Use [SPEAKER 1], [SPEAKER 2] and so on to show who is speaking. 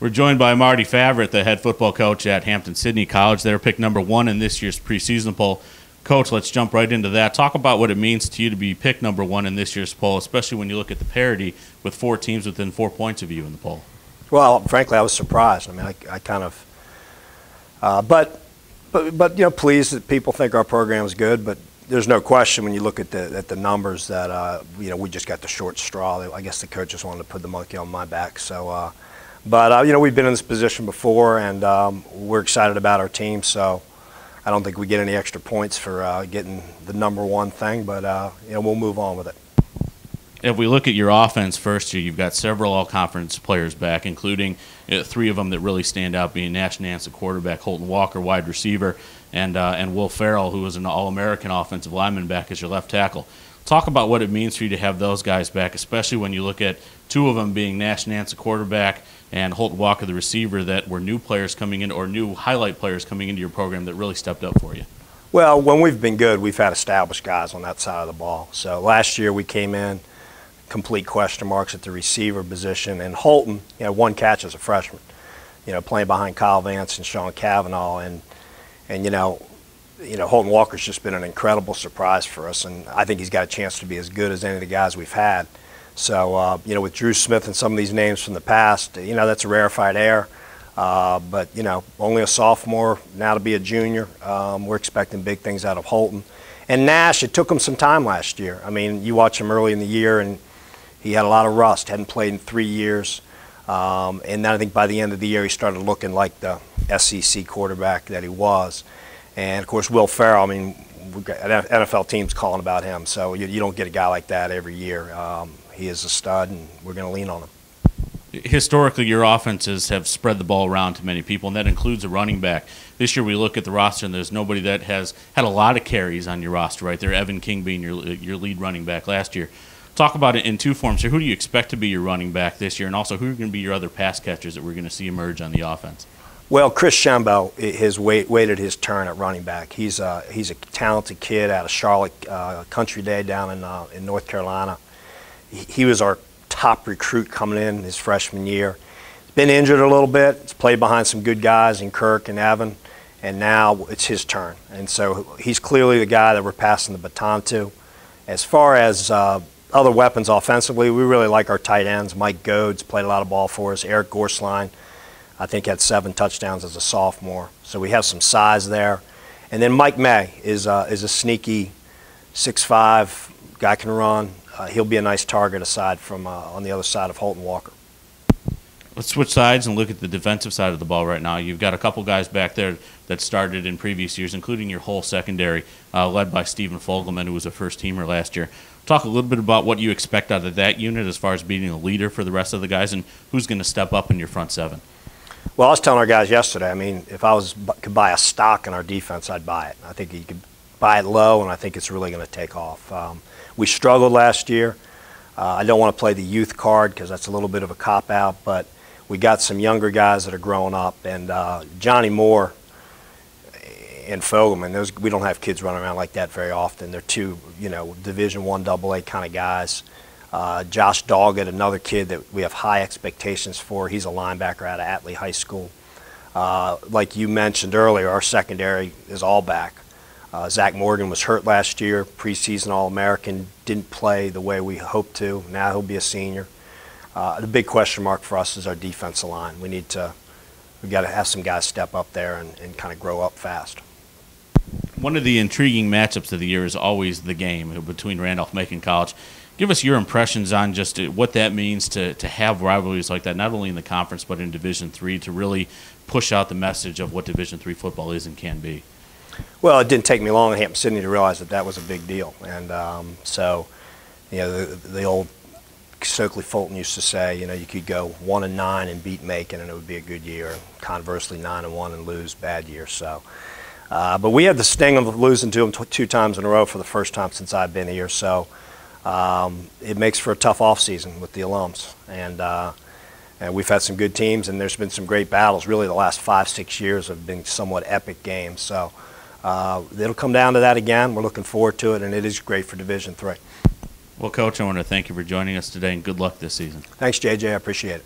[SPEAKER 1] We're joined by Marty Favret, the head football coach at Hampden-Sydney College. They were picked #1 in this year's preseason poll. Coach, let's jump right into that. Talk about what it means to you to be picked #1 in this year's poll, especially when you look at the parity with 4 teams within 4 points of you in the poll.
[SPEAKER 2] Well, frankly, I was surprised. I mean, I kind of, but pleased that people think our program is good. But there's no question when you look at the numbers that we just got the short straw. I guess the coaches wanted to put the monkey on my back. So, we've been in this position before, and we're excited about our team. So, I don't think we get any extra points for getting the #1 thing, but we'll move on with it.
[SPEAKER 1] If we look at your offense first year, you've got several all-conference players back, including 3 of them that really stand out, being Nash Nance, the quarterback, Holton Walker, wide receiver, and Will Ferrell, who was an All-American offensive lineman, back as your left tackle. Talk about what it means for you to have those guys back, especially when you look at 2 of them being Nash Nance, the quarterback, and Holton Walker, the receiver, that were new players coming in, or new highlight players coming into your program that really stepped up for you.
[SPEAKER 2] Well, when we've been good, we've had established guys on that side of the ball. So last year we came in, complete question marks at the receiver position, and Holton, 1 catch as a freshman, playing behind Kyle Vance and Sean Cavanaugh, and Holton Walker's just been an incredible surprise for us, and I think he's got a chance to be as good as any of the guys we've had. So, with Drew Smith and some of these names from the past, that's a rarefied air. But only a sophomore, now to be a junior. We're expecting big things out of Holton. And Nash, it took him some time last year. I mean, you watch him early in the year, and he had a lot of rust, hadn't played in 3 years. And then I think by the end of the year, he started looking like the SEC quarterback that he was. And, of course, Will Ferrell, I mean, we've got NFL teams calling about him. So you don't get a guy like that every year. He is a stud, and we're going to lean on him.
[SPEAKER 1] Historically, your offenses have spread the ball around to many people, and that includes a running back. This year we look at the roster, and there's nobody that has had a lot of carries on your roster right there, Evan King being your lead running back last year. Talk about it in 2 forms here. Who do you expect to be your running back this year, and also who are going to be your other pass catchers that we're going to see emerge on the offense?
[SPEAKER 2] Well, Chris Shembo has waited his turn at running back. He's a talented kid out of Charlotte Country Day down in North Carolina. He was our top recruit coming in his freshman year. He's been injured a little bit. He's played behind some good guys in Kirk and Evan, and now it's his turn. And so he's clearly the guy that we're passing the baton to. As far as other weapons offensively, we really like our tight ends. Mike Goads played a lot of ball for us. Eric Gorsline, I think, had 7 touchdowns as a sophomore. So we have some size there. And then Mike May is a sneaky 6'5", guy can run. He'll be a nice target aside from on the other side of Holton Walker.
[SPEAKER 1] Let's switch sides and look at the defensive side of the ball right now. You've got a couple guys back there that started in previous years, including your whole secondary, led by Stephen Fogelman, who was a first-teamer last year. Talk a little bit about what you expect out of that unit as far as being a leader for the rest of the guys, and who's going to step up in your front 7.
[SPEAKER 2] Well, I was telling our guys yesterday, I mean, if I could buy a stock in our defense, I'd buy it. I think you could buy it low, and I think it's really going to take off. We struggled last year. I don't want to play the youth card because that's a little bit of a cop-out, but we got some younger guys that are growing up, and Johnny Moore and Fogelman, we don't have kids running around like that very often. They're 2, Division I AA kind of guys. Josh Doggett, another kid that we have high expectations for. He's a linebacker out of Atlee High School. Like you mentioned earlier, our secondary is all back. Zach Morgan was hurt last year, preseason All-American, didn't play the way we hoped to. Now he'll be a senior. The big question mark for us is our defensive line. We've got to have some guys step up there and kind of grow up fast.
[SPEAKER 1] One of the intriguing matchups of the year is always the game between Randolph-Macon College. Give us your impressions on just what that means to have rivalries like that, not only in the conference but in Division III, to really push out the message of what Division III football is and can be.
[SPEAKER 2] Well, it didn't take me long in Hampden-Sydney to realize that was a big deal. And the old Stokely Fulton used to say, you could go 1-9 and beat Macon and it would be a good year. Conversely, 9-1 and lose, bad year. So, but we had the sting of losing to them 2 times in a row for the first time since I've been here. So it makes for a tough off season with the alums. And we've had some good teams, and there's been some great battles. Really, the last 5-6 years have been somewhat epic games. So it'll come down to that again. We're looking forward to it, and it is great for Division III.
[SPEAKER 1] Well, Coach, I want to thank you for joining us today, and good luck this season.
[SPEAKER 2] Thanks, JJ. I appreciate it.